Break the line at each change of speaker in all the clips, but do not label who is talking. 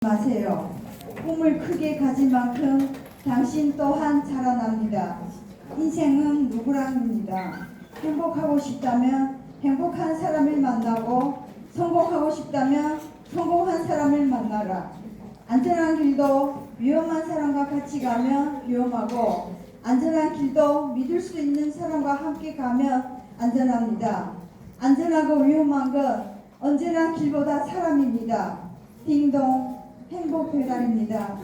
마세요. 꿈을 크게 가진 만큼 당신 또한 자라납니다. 인생은 누구랑입니다. 행복하고 싶다면 행복한 사람을 만나고 성공하고 싶다면 성공한 사람을 만나라. 안전한 길도 위험한 사람과 같이 가면 위험하고 안전한 길도 믿을 수 있는 사람과 함께 가면 안전합니다. 안전하고 위험한 건 언제나 길보다 사람입니다. 딩동 행복 배달입니다.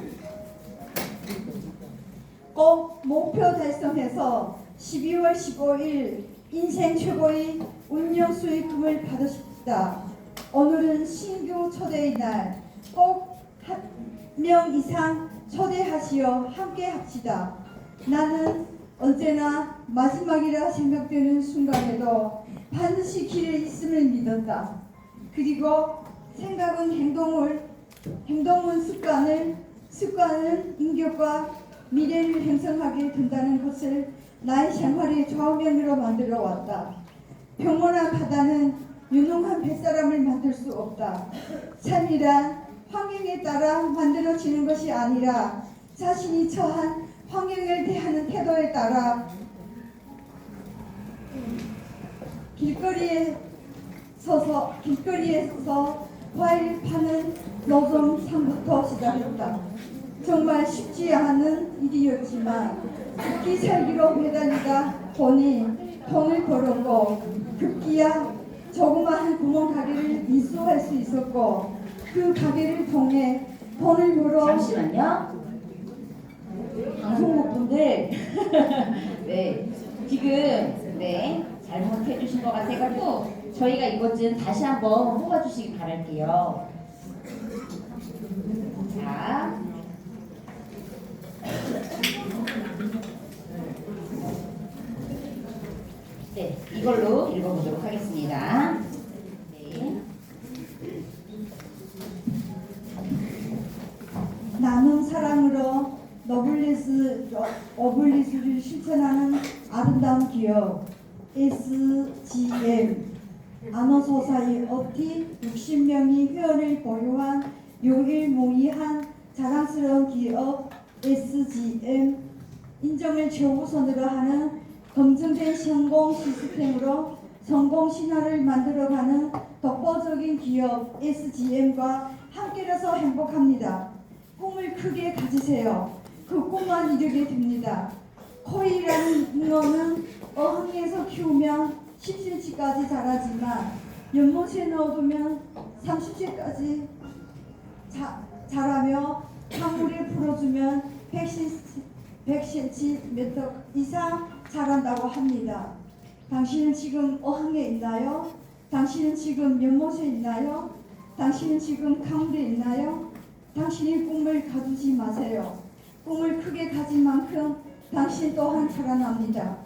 꼭 목표 달성해서 12월 15일 인생 최고의 운영 수익금을 받으십시다. 오늘은 신규 초대의 날. 꼭 한 명 이상 초대하시어 함께 합시다. 나는 언제나 마지막이라 생각되는 순간에도 반드시 길에 있음을 믿었다. 그리고 생각은 행동은 습관은 인격과 미래를 형성하게 된다는 것을 나의 생활의 좌우명으로 만들어 왔다. 평온한 바다는 유능한 뱃사람을 만들 수 없다. 삶이란 환경에 따라 만들어지는 것이 아니라 자신이 처한 환경을 대하는 태도에 따라 길거리에 서서 과일 파는 노점상부터 시작했다. 정말 쉽지 않은 일이었지만 급기 살기로 매달리다 보니 돈을 벌었고 급기야 조그마한 구멍가게를 인수할 수 있었고 그 가게를 통해 돈을 벌어.
잠시만요. 방송국분들 네 지금 잘못해 주신 것 같아가지고 저희가 이것 좀 다시 한번 뽑아주시기 바랄게요. 자, 네 이걸로 읽어보도록 하겠습니다. 네.
나는 사랑으로 어블리스를 실천하는 아름다운 기업 SGM 아너소사이 업티 60명이 회원을 보유한 유일무이한 자랑스러운 기업 SGM 인정을 최우선으로 하는 검증된 성공 시스템으로 성공 신화를 만들어가는 독보적인 기업 SGM과 함께라서 행복합니다. 꿈을 크게 가지세요. 그 꿈만 이루게 됩니다. 코이라는 잉어는 어항에서 키우면 10cm까지 자라지만 연못에 넣어두면 30cm까지 자라며 강물에 풀어주면 100cm 이상 자란다고 합니다. 당신은 지금 어항에 있나요? 당신은 지금 연못에 있나요? 당신은 지금 강물에 있나요? 당신이 꿈을 가두지 마세요. 꿈을 크게 가진 만큼 당신 또한 자라납니다.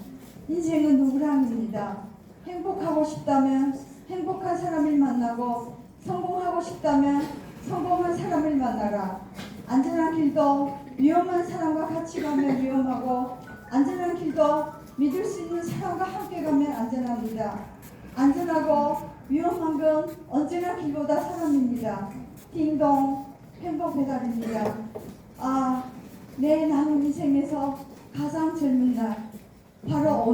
인생은 누구랑입니다. 행복하고 싶다면 행복한 사람을 만나고 성공하고 싶다면 성공한 사람을 만나라. 안전한 길도 위험한 사람과 같이 가면 위험하고 안전한 길도 믿을 수 있는 사람과 함께 가면 안전합니다. 안전하고 위험한 건 언제나 길보다 사람입니다. 딩동 행복 배달입니다. 내 남은 인생에서 가장 젊은 날 바로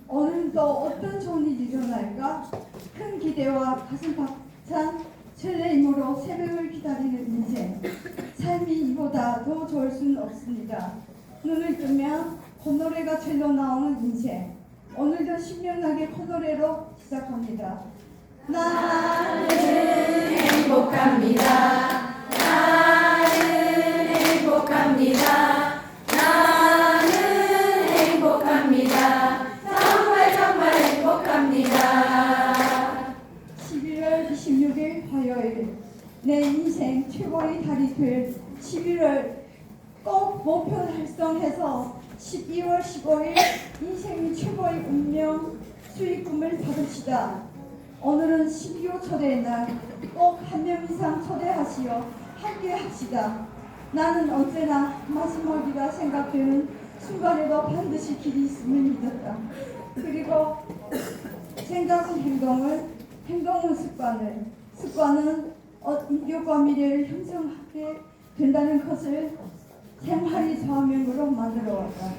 오늘도 어떤 좋은 일이 일어날까? 큰 기대와 가슴 벅찬 설레임으로 새벽을 기다리는 인생. 삶이 이보다 더 좋을 수는 없습니다. 눈을 뜨면 콧노래가 절로 나오는 인생. 오늘도 신명나게 콧노래로 시작합니다. 나는
행복합니다. 나는 행복합니다. 나는 행복합니다. 정말 행복합니다.
11월 26일 화요일 내 인생 최고의 달이 될 11월 꼭 목표 달성해서 12월 15일 인생의 최고의 운명 수익금을 받읍시다. 오늘은 12호 초대의 날. 꼭 한 명 이상 초대하시어 함께 합시다. 나는 언제나 마지막이라 생각되는 순간에도 반드시 길이 있음을 믿었다. 그리고 생각은 행동은 습관은 인격과 미래를 형성하게 된다는 것을 생활의 좌명으로 만들어 왔다.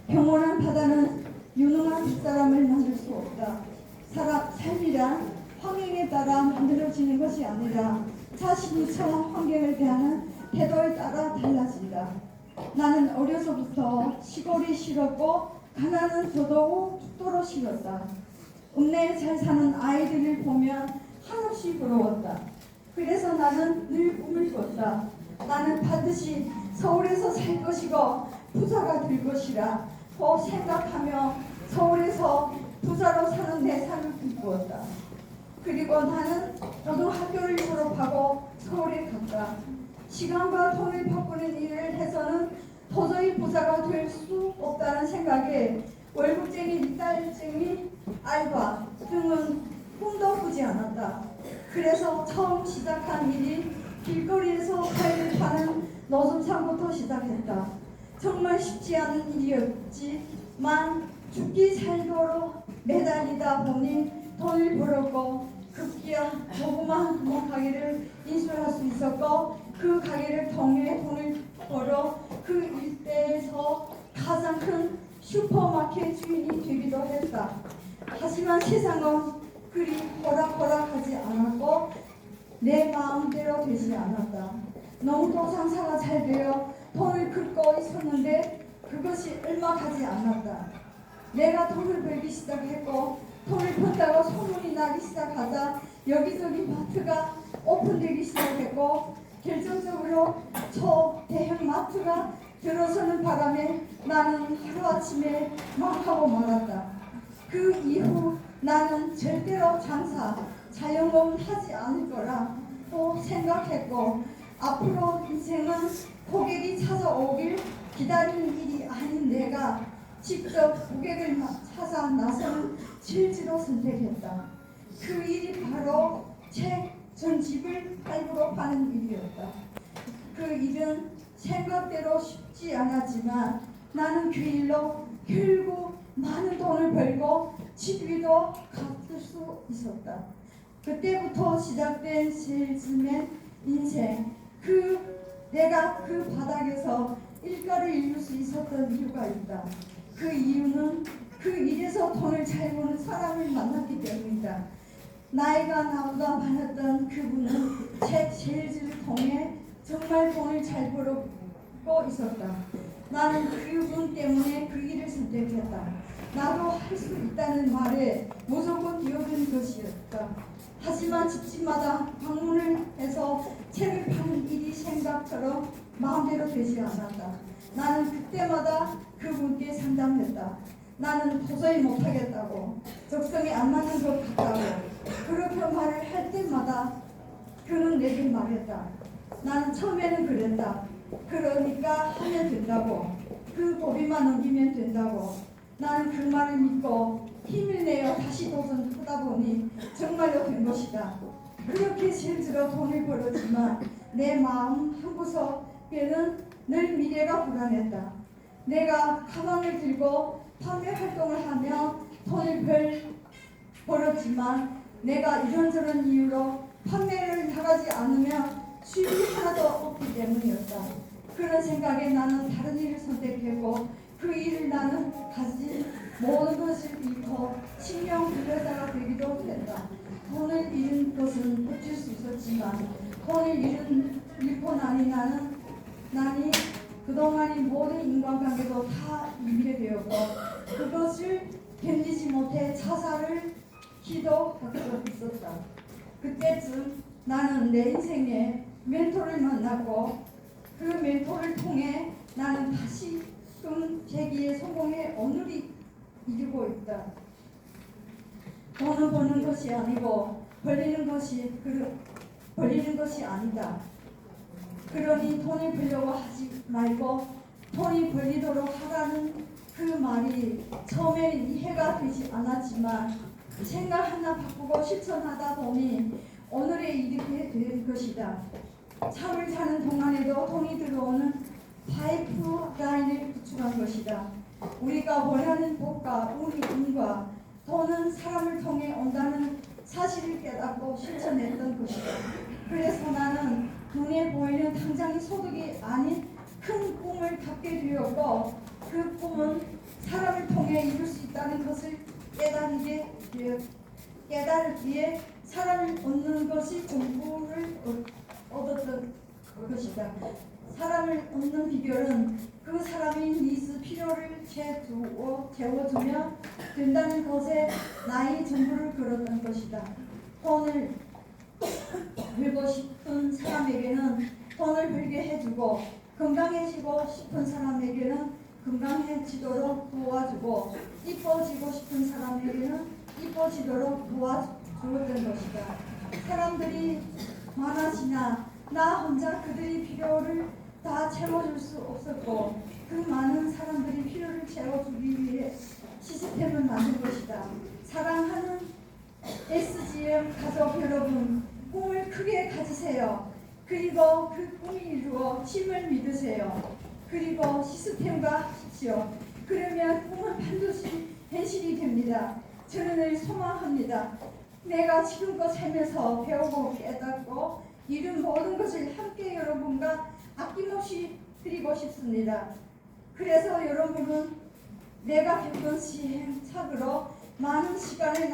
평온한 바다는 유능한 뒷사람을 만들 수 없다. 삶이란 환경에 따라 만들어지는 것이 아니라 자신이 처한 환경을 대하는 태도에 따라 달라진다. 나는 어려서부터 시골이 싫었고 가난은 더더욱 죽도록 싫었다. 읍내에 잘 사는 아이들을 보면 한없이 부러웠다. 그래서 나는 늘 꿈을 꿨다. 나는 반드시 서울에서 살 것이고 부자가 될 것이라 고 생각하며 서울에서 부자로 사는 내 삶을 꿈꾸었다. 그리고 나는 고등학교를 졸업하고 서울에 갔다. 시간과 돈을 바꾸는 일을 해서는 도저히 부자가 될 수 없다는 생각에 월급쟁이, 일달쟁이, 알바 등은 꿈도 꾸지 않았다. 그래서 처음 시작한 일이 길거리에서 과일을 파는 노점상부터 시작했다. 정말 쉽지 않은 일이었지만 죽기 살도록 매달리다 보니 돈을 벌었고 급기야 조그마한 가게를 인수할 수 있었고 그 가게를 통해 돈을 벌어 그 일대에서 가장 큰 슈퍼마켓 주인이 되기도 했다. 하지만 세상은 그리 호락호락하지 않았고 내 마음대로 되지 않았다. 너무도 장사가 잘 되어 돈을 긁고 있었는데 그것이 얼마 가지 않았다. 내가 돈을 벌기 시작했고 돈을 번다고 소문이 나기 시작하자 여기저기 마트가 오픈되기 시작했고 결정적으로 초대형 마트가 들어서는 바람에 나는 하루아침에 망하고 말았다. 그 이후 나는 절대로 장사, 자영업은 하지 않을 거라고 생각했고 앞으로 인생은 고객이 찾아오길 기다리는 일이 아닌 내가 직접 고객을 찾아 나서는 실지로 선택했다. 그 일이 바로 책 전집을 할부로 파는 일이었다. 그 일은 생각대로 쉽지 않았지만 나는 그 일로 결국 많은 돈을 벌고 집 위도 갚을 수 있었다. 그때부터 시작된 세일즈맨 인생. 내가 그 바닥에서 일가를 이룰 수 있었던 이유가 있다. 그 이유는 그 일에서 돈을 잘 버는 사람을 만났기 때문이다. 나이가 나보다 많았던 그분은 책 세일즈를 통해 정말 돈을 잘 벌고 있었다. 나는 그분 때문에 그 일을 선택했다. 나도 할 수 있다는 말에 무조건 뛰어든 것이었다. 하지만 집집마다 방문을 해서 책을 파는 일이 생각처럼 마음대로 되지 않았다. 나는 그때마다 그분께 상담했다. 나는 도저히 못하겠다고, 적성에 안 맞는 것 같다고 그렇게 말을 할 때마다 그는 내게 말했다. 나는 처음에는 그랬다. 그러니까 하면 된다고, 그 고비만 넘기면 된다고. 나는 그 말을 믿고 힘을 내어 다시 도전하다 보니 정말로 된 것이다. 그렇게 실제로 돈을 벌었지만 내 마음 한구석에는 늘 미래가 불안했다. 내가 가방을 들고 판매 활동을 하며 돈을 벌었지만 내가 이런저런 이유로 판매를 나가지 않으면 수입이 하나도 없기 때문이었다. 그런 생각에 나는 다른 일을 선택했고 그 일을 나는 가진 모든 것을 잃고 신용불량자가 되기도 했다. 돈을 잃은 것은 고칠 수 있었지만 돈을 잃고 나니 그동안의 모든 인간관계도 다 잃게 되었고 그것을 견디지 못해 자살을 기도하고 있었다. 그때쯤 나는 내 인생에 멘토를 만났고 그 멘토를 통해 나는 다시금 재기의 성공의 오늘이 이루고 있다. 돈을 버는 것이 아니고 벌리는 것이 아니다. 그러니 돈을 벌려고 하지 말고 돈이 벌리도록 하라는 그 말이 처음에는 이해가 되지 않았지만 생각 하나 바꾸고 실천하다 보니 오늘의 이렇게 된 것이다. 잠을 자는 동안에도 돈이 들어오는 파이프라인을 구축한 것이다. 우리가 원하는 복과 운과 돈은 사람을 통해 온다는 사실을 깨닫고 실천했던 것이다. 그래서 나는 눈에 보이는 당장의 소득이 아닌 큰 꿈을 갖게 되었고 그 꿈은 사람을 통해 이룰 수 있다는 것을 깨달기에 사람을 얻는 것이 공부를 얻었던 것이다. 사람을 얻는 비결은 그 사람의 니즈 필요를 채워주면 된다는 것에 나의 전부를 걸었던 것이다. 돈을 벌고 싶은 사람에게는 돈을 벌게 해주고 건강해지고 싶은 사람에게는 건강해지도록 도와주고 이뻐지고 싶은 사람에게는 이뻐지도록 도와주었던 것이다. 사람들이 많아지나 나 혼자 그들의 필요를 다 채워줄 수 없었고 그 많은 사람들이 필요를 채워주기 위해 시스템을 만든 것이다. 사랑하는 SGM 가족 여러분, 꿈을 크게 가지세요. 그리고 그 꿈이 이루어 힘을 믿으세요. 그리고 시스템과 하십시오. 그러면 꿈은 반드시 현실이 됩니다. 저는 늘 소망합니다. 내가 지금껏 살면서 배우고 깨닫고 이룬 모든 것을 함께 여러분과 아낌없이 드리고 싶습니다. 그래서 여러분은 내가 겪은 시행착오로 많은 시간을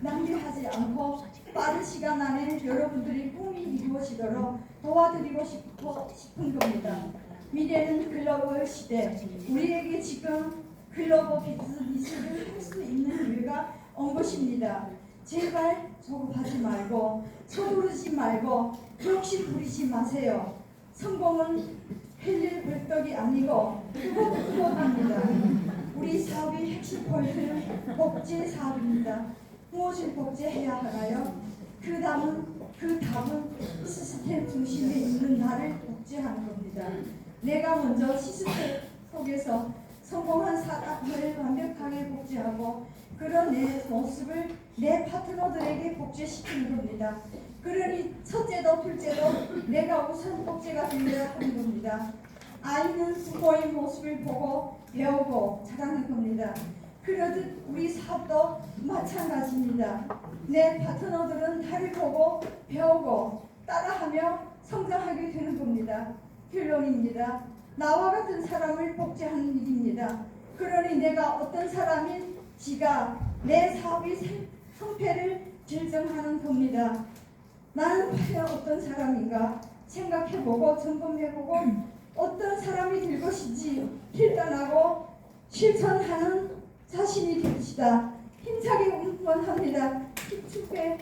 낭비하지 않고 빠른 시간 안에 여러분들이 꿈이 이루어지도록 도와드리고 싶은 겁니다. 미래는 글로벌 시대. 우리에게 지금 글로벌 비즈니스를 할 수 있는 기회가 온 것입니다. 제발 조급하지 말고 서두르지 말고 욕심 부리지 마세요. 성공은 헬릴 벌떡이 아니고 그것입니다. 우리 사업의 핵심 포인트는 복제 사업입니다. 무엇을 복제해야 하나요? 그 답은 시스템 중심에 있는 나를 복제하는 겁니다. 내가 먼저 시스템 속에서 성공한 사람을 완벽하게 복제하고 그런 내 모습을 내 파트너들에게 복제시키는 겁니다. 그러니 첫째도 둘째도 내가 우선 복제가 되어야 하는 겁니다. 아이는 부모의 모습을 보고 배우고 자라는 겁니다. 그러듯 우리 사업도 마찬가지입니다. 내 파트너들은 나를 보고 배우고 따라하며 성장하게 되는 겁니다. 결론입니다. 나와 같은 사람을 복제하는 일입니다. 그러니 내가 어떤 사람인지가 내 사업의 성패를 결정하는 겁니다. 나는 과연 어떤 사람인가 생각해보고 점검해보고 어떤 사람이 될 것인지 결단하고 실천하는 자신이 됩시다. 힘차게 응원합니다. 축배